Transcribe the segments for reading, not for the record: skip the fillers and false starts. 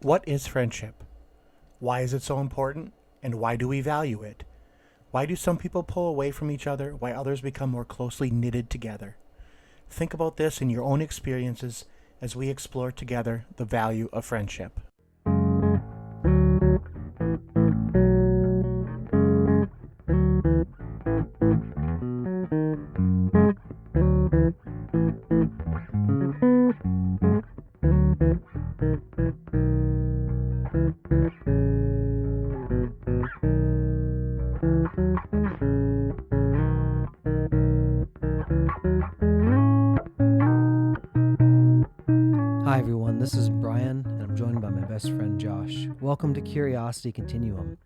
What is friendship? Why is it so important? And why do we value it? Why do some people pull away from each other while others become more closely knitted together? Think about this in your own experiences as we explore together the value of friendship. Hi everyone, this is Brian, and I'm joined by my best friend Josh. Welcome to Curiosity Continuum.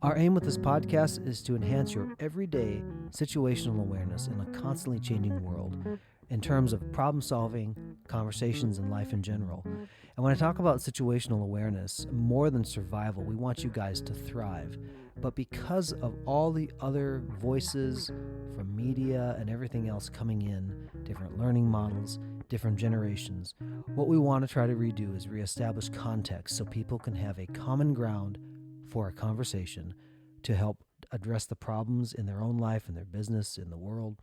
Our aim with this podcast is to enhance your everyday situational awareness in a constantly changing world in terms of problem solving, conversations, and life in general. And when I talk about situational awareness, more than survival, we want you guys to thrive. But because of all the other voices from media and everything else coming in, different learning models, different generations, what we want to try to redo is reestablish context so people can have a common ground for a conversation to help address the problems in their own life, in their business, in the world,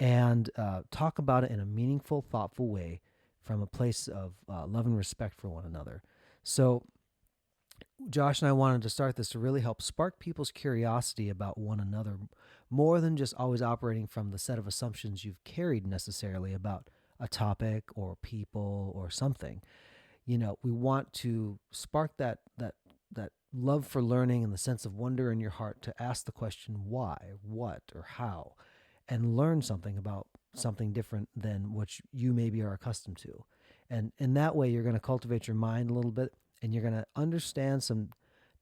and talk about it in a meaningful, thoughtful way from a place of love and respect for one another. So Josh and I wanted to start this to really help spark people's curiosity about one another more than just always operating from the set of assumptions you've carried necessarily about a topic or people or something. You know, we want to spark that love for learning and the sense of wonder in your heart to ask the question why, what, or how, and learn something about something different than what you maybe are accustomed to. And in that way, you're going to cultivate your mind a little bit, and you're going to understand some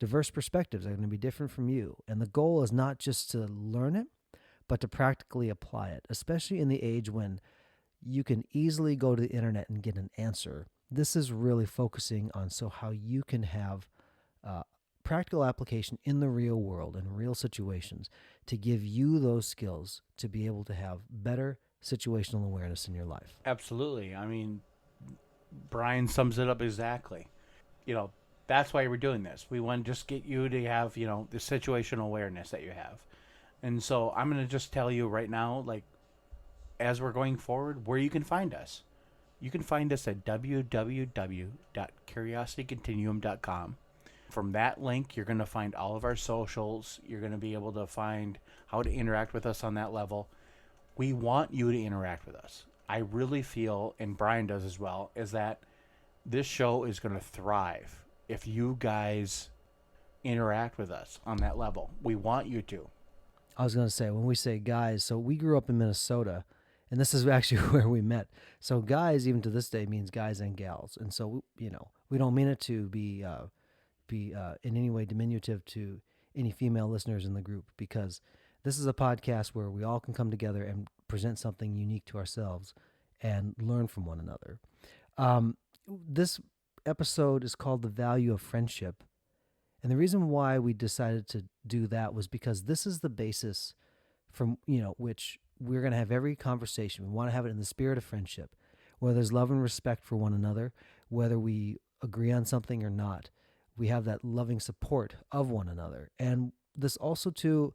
diverse perspectives that are going to be different from you. And the goal is not just to learn it, but to practically apply it, especially in the age when you can easily go to the internet and get an answer. This is really focusing on how you can have practical application in the real world and real situations to give you those skills to be able to have better situational awareness in your life. Absolutely. I mean, Brian sums it up exactly. That's why we're doing this. We want to just get you to have, the situational awareness that you have. And so I'm going to just tell you right now, as we're going forward, where you can find us. You can find us at www.curiositycontinuum.com. From that link, you're going to find all of our socials. You're going to be able to find how to interact with us on that level. We want you to interact with us. I really feel, and Brian does as well, is that this show is going to thrive if you guys interact with us on that level. We want you to. I was going to say, when we say guys, so we grew up in Minnesota, and this is actually where we met. So guys, even to this day, means guys and gals. And so, we don't mean it to be in any way diminutive to any female listeners in the group, because this is a podcast where we all can come together and present something unique to ourselves and learn from one another. This episode is called The Value of Friendship. And the reason why we decided to do that was because this is the basis from, which we're going to have every conversation. We want to have it in the spirit of friendship, where there's love and respect for one another, whether we agree on something or not. We have that loving support of one another. And this also too,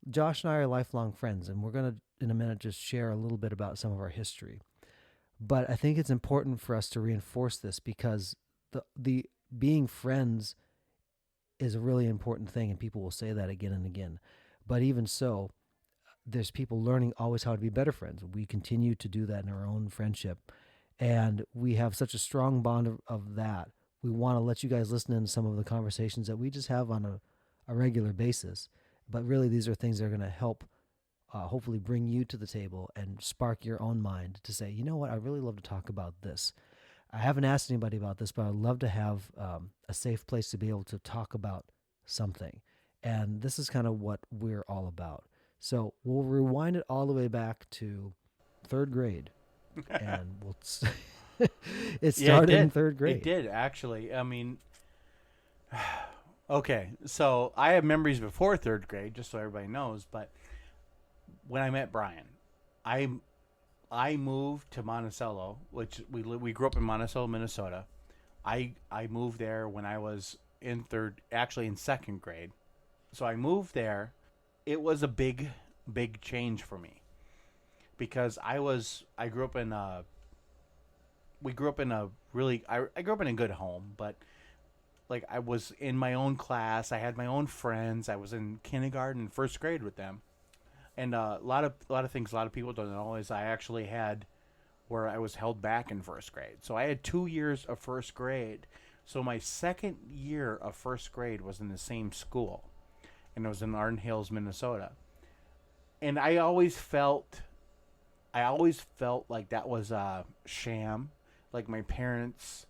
Josh and I are lifelong friends, and we're going to, in a minute, just share a little bit about some of our history. But I think it's important for us to reinforce this because the being friends is a really important thing, and people will say that again and again. But even so, there's people learning always how to be better friends. We continue to do that in our own friendship, and we have such a strong bond of that. We want to let you guys listen in to some of the conversations that we just have on a regular basis. But really, these are things that are going to help hopefully bring you to the table and spark your own mind to say, you know what, I really love to talk about this. I haven't asked anybody about this, but I'd love to have a safe place to be able to talk about something. And this is kind of what we're all about. So we'll rewind it all the way back to third grade. And we'll it started in third grade. It did, actually. I mean, okay, so I have memories before third grade, just so everybody knows, but when I met Brian, I moved to Monticello, which we grew up in Monticello, Minnesota. I moved there when I was in second grade. So I moved there. It was a big change for me because I grew up in a we grew up in a really I grew up in a good home, but like I was in my own class. I had my own friends. I was in kindergarten, first grade with them, and a lot of things a lot of people don't know is I actually had where I was held back in first grade. So I had 2 years of first grade. So my second year of first grade was in the same school, and it was in Arden Hills, Minnesota. And I always felt like that was a sham. Like my parents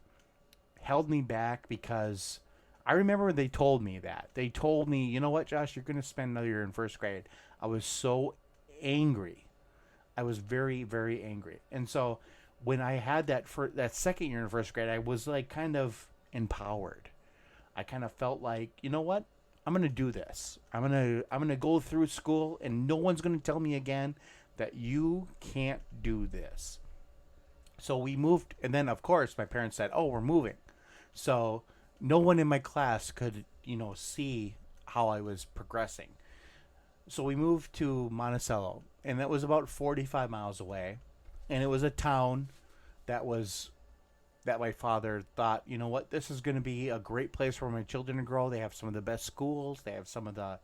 held me back because I remember they told me that. They told me, you know what, Josh, you're going to spend another year in first grade. I was so angry. I was very, very angry. And so when I had that second year in first grade, I was like kind of empowered. I kind of felt like, you know what? I'm gonna do this. I'm gonna go through school, and no one's gonna tell me again that you can't do this. So we moved, and then of course my parents said, "Oh, we're moving." So no one in my class could, see how I was progressing. So we moved to Monticello, and that was about 45 miles away, and it was a town that was that my father thought, you know what, this is going to be a great place for my children to grow. They have some of the best schools, they have some of the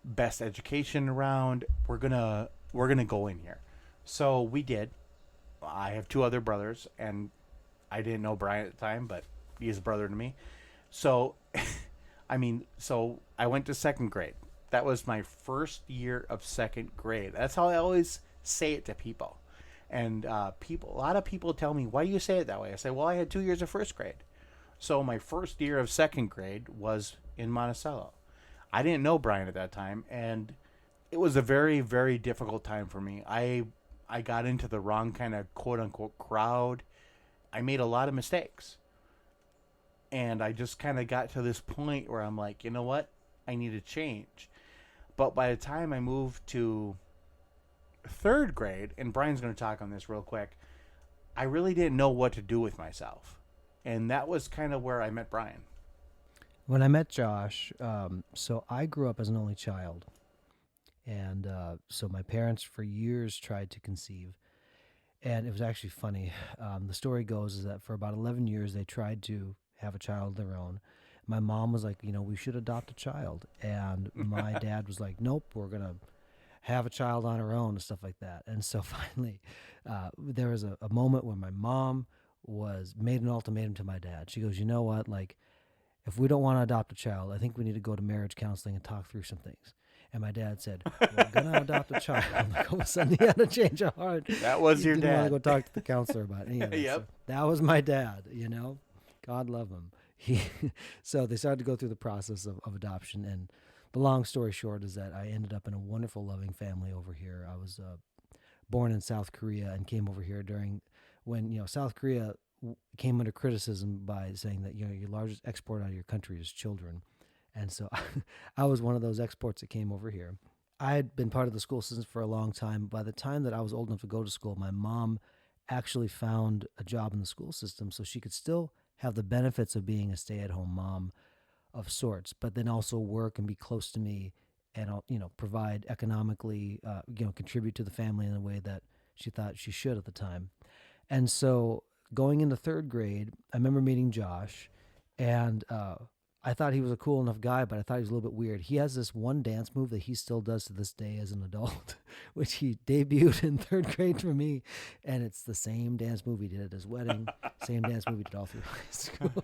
best education around. We're gonna go in here. So we did. I have two other brothers, and I didn't know Brian at the time, but he's a brother to me. So, so I went to second grade. That was my first year of second grade. That's how I always say it to people. And a lot of people tell me, "Why do you say it that way?" I say, "Well, I had 2 years of first grade." So my first year of second grade was in Monticello. I didn't know Brian at that time, and it was a very, very difficult time for me. I got into the wrong kind of quote unquote crowd. I made a lot of mistakes. And I just kind of got to this point where I'm like, you know what? I need to change. But by the time I moved to third grade, and Brian's going to talk on this real quick, I really didn't know what to do with myself. And that was kind of where I met Brian. When I met Josh, so I grew up as an only child. And so my parents for years tried to conceive. And it was actually funny. The story goes is that for about 11 years, they tried to have a child of their own. My mom was like, we should adopt a child. And my dad was like, nope, we're going to have a child on our own and stuff like that. And so finally, there was a moment when my mom made an ultimatum to my dad. She goes, you know what, like, if we don't want to adopt a child, I think we need to go to marriage counseling and talk through some things. And my dad said, we're going to adopt a child. Like, all of a sudden, he had a change of heart. That was he your didn't dad. want to go talk to the counselor about any of it. Yep. So that was my dad, God love him. So they started to go through the process of adoption. And the long story short is that I ended up in a wonderful, loving family over here. I was born in South Korea and came over here during when, South Korea came under criticism by saying that, your largest export out of your country is children. And so I was one of those exports that came over here. I had been part of the school system for a long time. By the time that I was old enough to go to school, my mom actually found a job in the school system so she could still have the benefits of being a stay-at-home mom of sorts, but then also work and be close to me and, provide economically, contribute to the family in a way that she thought she should at the time. And so going into third grade, I remember meeting Josh, and I thought he was a cool enough guy, but I thought he was a little bit weird. He has this one dance move that he still does to this day as an adult, which he debuted in third grade for me. And it's the same dance move he did at his wedding, same dance move he did all through high school.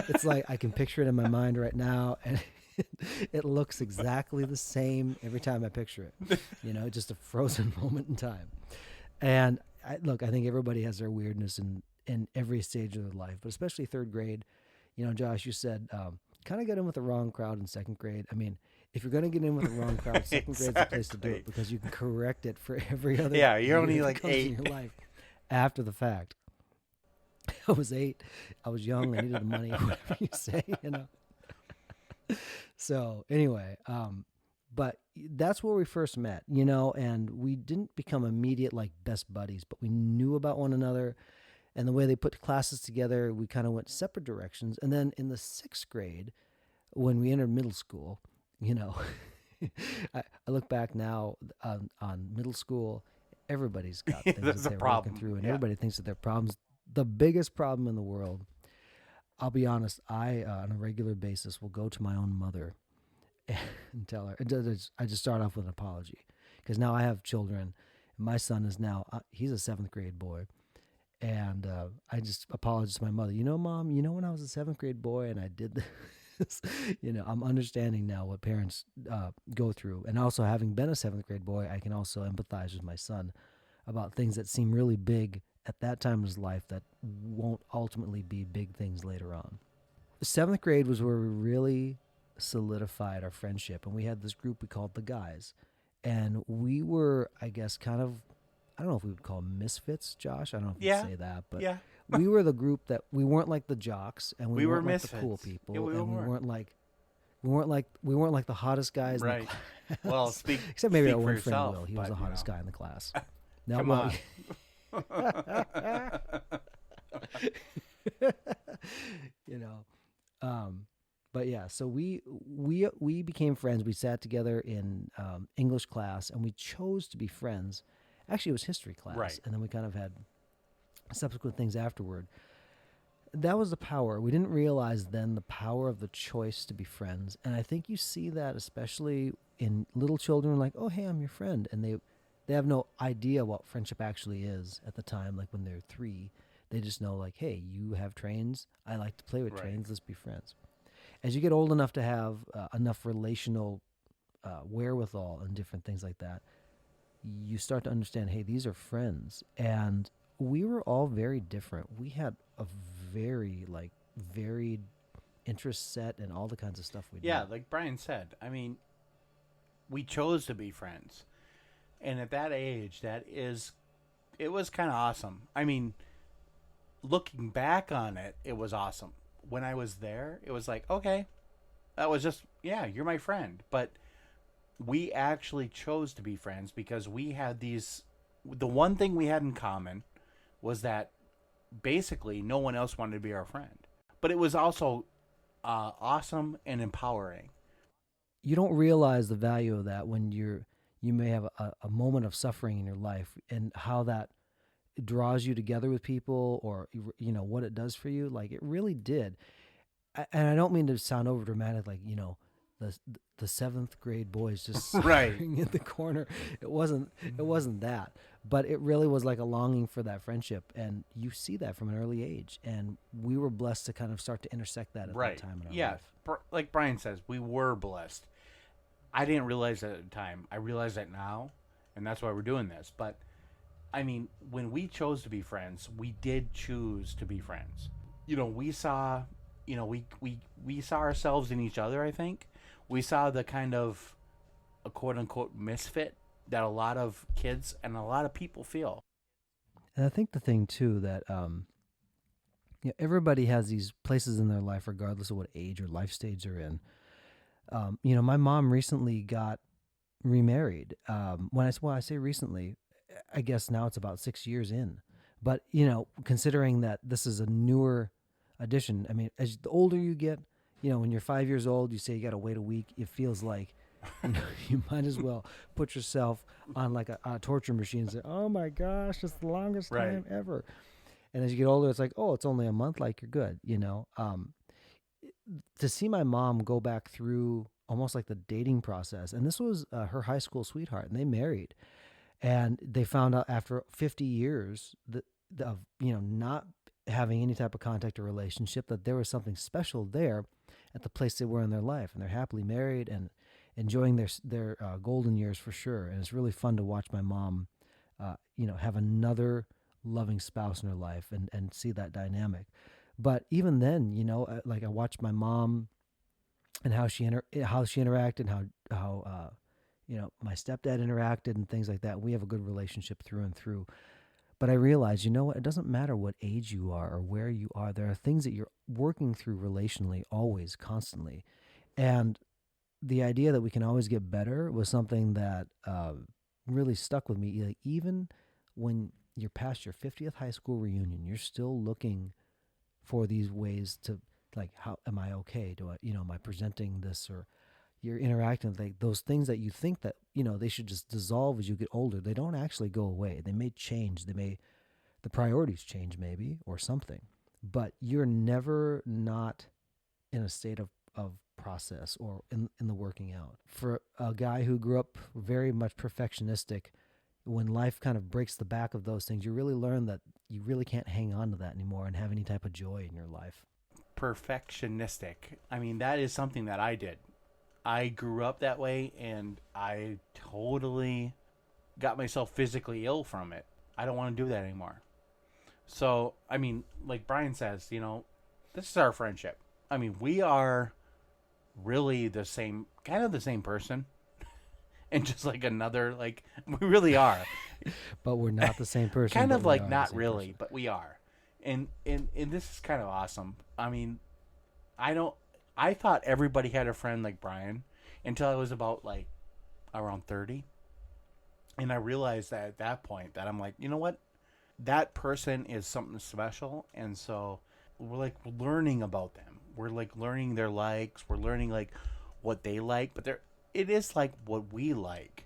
It's like I can picture it in my mind right now, and it looks exactly the same every time I picture it. Just a frozen moment in time. And I think everybody has their weirdness in every stage of their life, but especially third grade. Josh, you said kind of get in with the wrong crowd in second grade. I mean, if you're going to get in with the wrong crowd, second grade's the place to do it because you can correct it for every other Yeah, you're only year like that comes 8. in your life after the fact. I was 8. I was young. I needed the money, whatever you say, So anyway, but that's where we first met, and we didn't become immediate like best buddies, but we knew about one another. And the way they put classes together, we kind of went separate directions. And then in the 6th grade, when we entered middle school, you know, I look back now on middle school, everybody's got things That's that a they're working problem. through, and Yeah. everybody thinks that their problems, the biggest problem in the world. I'll be honest, I, on a regular basis, will go to my own mother and tell her. I just start off with an apology because now I have children. My son is now, he's a 7th grade boy. And I just apologized to my mother. Mom, when I was a 7th grade boy and I did this, I'm understanding now what parents go through. And also, having been a 7th grade boy, I can also empathize with my son about things that seem really big at that time in his life that won't ultimately be big things later on. 7th grade was where we really solidified our friendship. And we had this group we called the Guys. And we were, I guess, kind of, I don't know if we would call them misfits, Josh. I don't know if Yeah. you'd say that, but Yeah. we were the group that we weren't like the jocks, and we We were weren't like the cool misfits. people, Yeah, we and were. we weren't like the hottest guys Right. in the class. Well, speak Except maybe speak our for one friend yourself, Will. He was but, the hottest guy in the class. Come well, on. you know, but yeah. So we became friends. We sat together in English class, and we chose to be friends. Actually, it was history class, Right. and then we kind of had subsequent things afterward. That was the power. We didn't realize then the power of the choice to be friends. And I think you see that especially in little children, like, oh, hey, I'm your friend. And they have no idea what friendship actually is at the time, like when they're 3. They just know, like, hey, you have trains. I like to play with Right. trains. Let's be friends. As you get old enough to have enough relational wherewithal and different things like that, you start to understand, hey, these are friends. And we were all very different. We had a very varied interest set and all the kinds of stuff we Yeah, did. like Brian said, I mean, we chose to be friends. And at that age, it was kind of awesome. I mean, looking back on it, it was awesome. When I was there, it was like, okay, that was just, yeah, you're my friend. But we actually chose to be friends because we had the one thing we had in common was that basically no one else wanted to be our friend. But it was also awesome and empowering. You don't realize the value of that when you may have a moment of suffering in your life and how that draws you together with people, or what it does for you. Like, it really did. And I don't mean to sound over dramatic, like, the the 7th grade boys just Right. suffering in the corner. It wasn't that, but it really was like a longing for that friendship, and you see that from an early age. And we were blessed to kind of start to intersect that at Right. that time in our Yeah. life. Like Brian says, we were blessed. I didn't realize that at the time. I realize that now, and that's why we're doing this. But I mean, when we chose to be friends, we did choose to be friends. We saw, we saw ourselves in each other. I think we saw the kind of a quote unquote misfit that a lot of kids and a lot of people feel. And I think the thing too that everybody has these places in their life, regardless of what age or life stage they're in. My mom recently got remarried. I say recently, I guess now it's about 6 years in. But considering that this is a newer addition, I mean, as the older you get, when you're 5 years old, you say you got to wait a week. It feels like you might as well put yourself on like a torture machine and say, "Oh my gosh, it's the longest Right. time ever." And as you get older, it's like, "Oh, it's only a month. Like, you're good." To see my mom go back through almost like the dating process, and this was her high school sweetheart, and they married, and they found out after 50 years of not having any type of contact or relationship that there was something special there at the place they were in their life, and they're happily married and enjoying their golden years for sure. And it's really fun to watch my mom have another loving spouse in her life and see that dynamic. But even then, like, I watched my mom and how she interacted, how my stepdad interacted and things like that. We have a good relationship through and through. But I realized, what? It doesn't matter what age you are or where you are. There are things that you're working through relationally, always, constantly. And the idea that we can always get better was something that really stuck with me. Like, even when you're past your 50th high school reunion. You're still looking for these ways to, like, how am I okay? Do I, am I presenting this, or you're interacting with, like, those things that you think that, they should just dissolve as you get older. They don't actually go away. They may change. The priorities change maybe, or something, but you're never not in a state of process or in the working out. For a guy who grew up very much perfectionistic, when life kind of breaks the back of those things, you really learn that you really can't hang on to that anymore and have any type of joy in your life. Perfectionistic. I mean, that is something that I did. I grew up that way, and I totally got myself physically ill from it. I don't want to do that anymore. So, I mean, like Brian says, this is our friendship. I mean, we are really the same, kind of the same person. And just like another, like, we really are. But we're not the same person. Kind of like not the really, person. but we are. And this is kind of awesome. I mean, I thought everybody had a friend like Brian until I was about like around 30. And I realized that at that point that I'm like, you know what? That person is something special. And so we're like learning about them. We're like learning their likes. We're learning like what they like, but it is like what we like.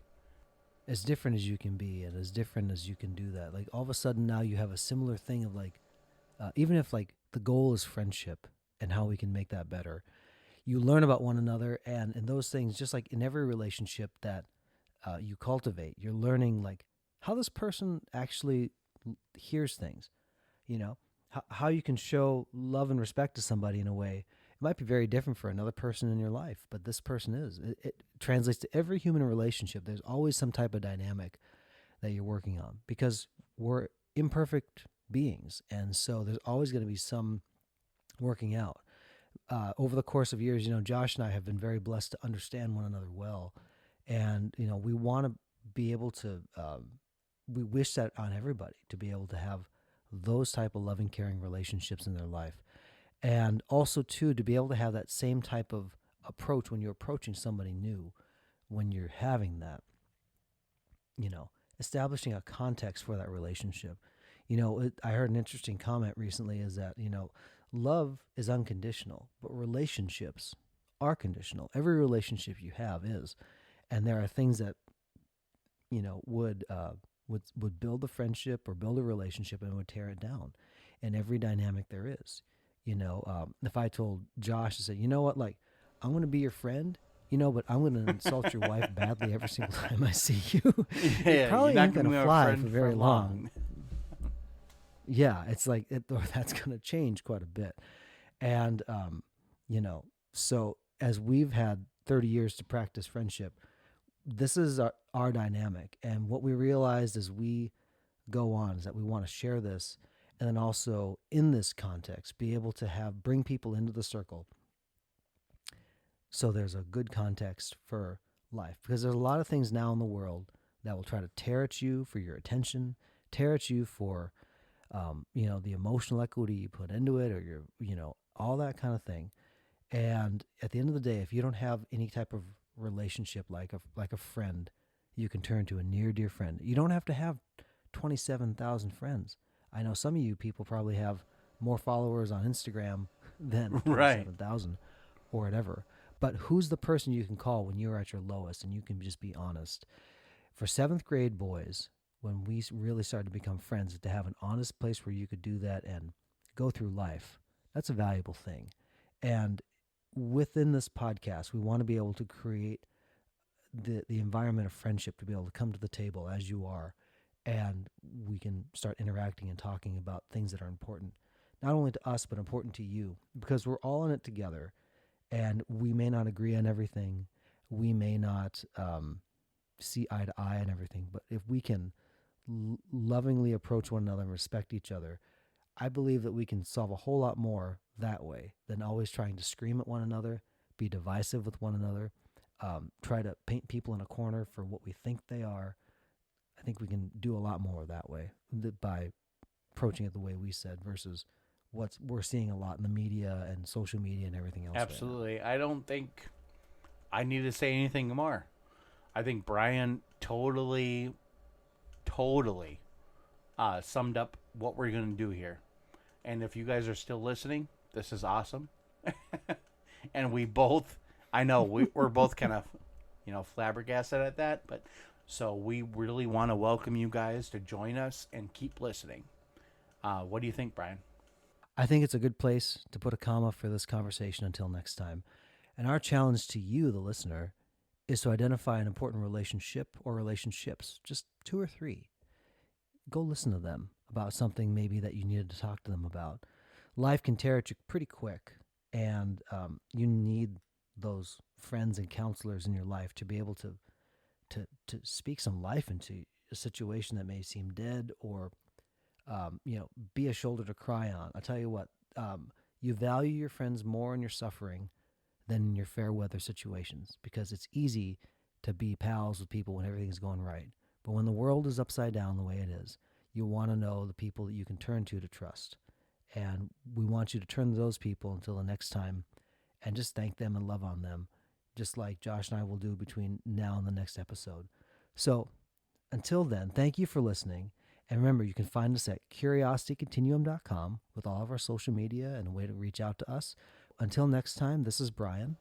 As different as you can be and as different as you can do that. Like, all of a sudden now you have a similar thing of, like, even if, like, the goal is friendship and how we can make that better, you learn about one another. And in those things, just like in every relationship that you cultivate, you're learning, like, how this person actually hears things, how you can show love and respect to somebody in a way. It might be very different for another person in your life, but this person is. It translates to every human relationship. There's always some type of dynamic that you're working on, because we're imperfect beings. And so there's always going to be some working out. Over the course of years, Josh and I have been very blessed to understand one another well. And, we want to be able to, we wish that on everybody, to be able to have those type of loving, caring relationships in their life. And also, too, to be able to have that same type of approach when you're approaching somebody new, when you're having that, establishing a context for that relationship. I heard an interesting comment recently is that, love is unconditional, but relationships are conditional. Every relationship you have is. And there are things that, would build a friendship or build a relationship and would tear it down. And every dynamic there is. If I told Josh to say, you know what, like, I'm going to be your friend, but I'm going to insult your wife badly every single time I see you. Yeah, it probably ain't going to fly for very long. long. Yeah, it's like, that's going to change quite a bit. And, so as we've had 30 years to practice friendship, this is our dynamic. And what we realized as we go on is that we want to share this, and then also in this context, be able to bring people into the circle. So there's a good context for life, because there's a lot of things now in the world that will try to tear at you for your attention, tear at you for, the emotional equity you put into it, or all that kind of thing. And at the end of the day, if you don't have any type of relationship like a friend you can turn to, a near dear friend, you don't have to have 27,000 friends. I know some of you people probably have more followers on Instagram than 27,000 or whatever. But who's the person you can call when you're at your lowest and you can just be honest? For 7th grade boys, when we really started to become friends, to have an honest place where you could do that and go through life, that's a valuable thing. And within this podcast, we want to be able to create the environment of friendship, to be able to come to the table as you are, and we can start interacting and talking about things that are important, not only to us, but important to you, because we're all in it together. And we may not agree on everything. We may not see eye to eye on everything. But if we can lovingly approach one another and respect each other, I believe that we can solve a whole lot more that way than always trying to scream at one another, be divisive with one another, try to paint people in a corner for what we think they are. I think we can do a lot more that way by approaching it the way we said versus what we're seeing a lot in the media and social media and everything else. Absolutely. Right, I don't think I need to say anything more. I think Brian totally summed up what we're going to do here. And if you guys are still listening, this is awesome. And we both, I know we're both kind of, flabbergasted at that. But so we really want to welcome you guys to join us and keep listening. What do you think, Brian? I think it's a good place to put a comma for this conversation until next time. And our challenge to you, the listener, is to identify an important relationship or relationships, just two or three. Go listen to them about something maybe that you needed to talk to them about. Life can tear at you pretty quick, and you need those friends and counselors in your life to be able to speak some life into a situation that may seem dead, or be a shoulder to cry on. I'll tell you what, you value your friends more in your suffering than in your fair weather situations, because it's easy to be pals with people when everything's going right. But when the world is upside down the way it is, you want to know the people that you can turn to trust. And we want you to turn to those people until the next time and just thank them and love on them, just like Josh and I will do between now and the next episode. So until then, thank you for listening. And remember, you can find us at curiositycontinuum.com with all of our social media and a way to reach out to us. Until next time, this is Brian.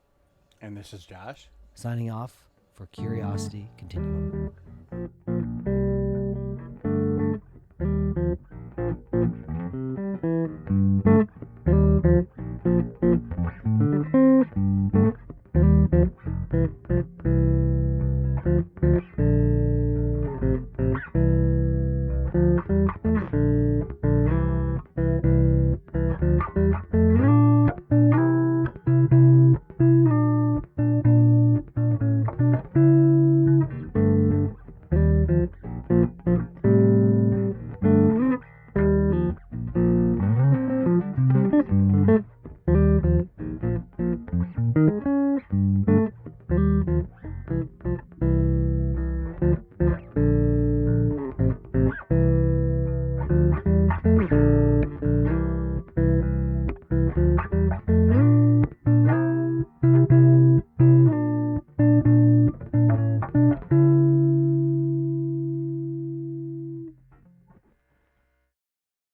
And this is Josh. Signing off for Curiosity Continuum.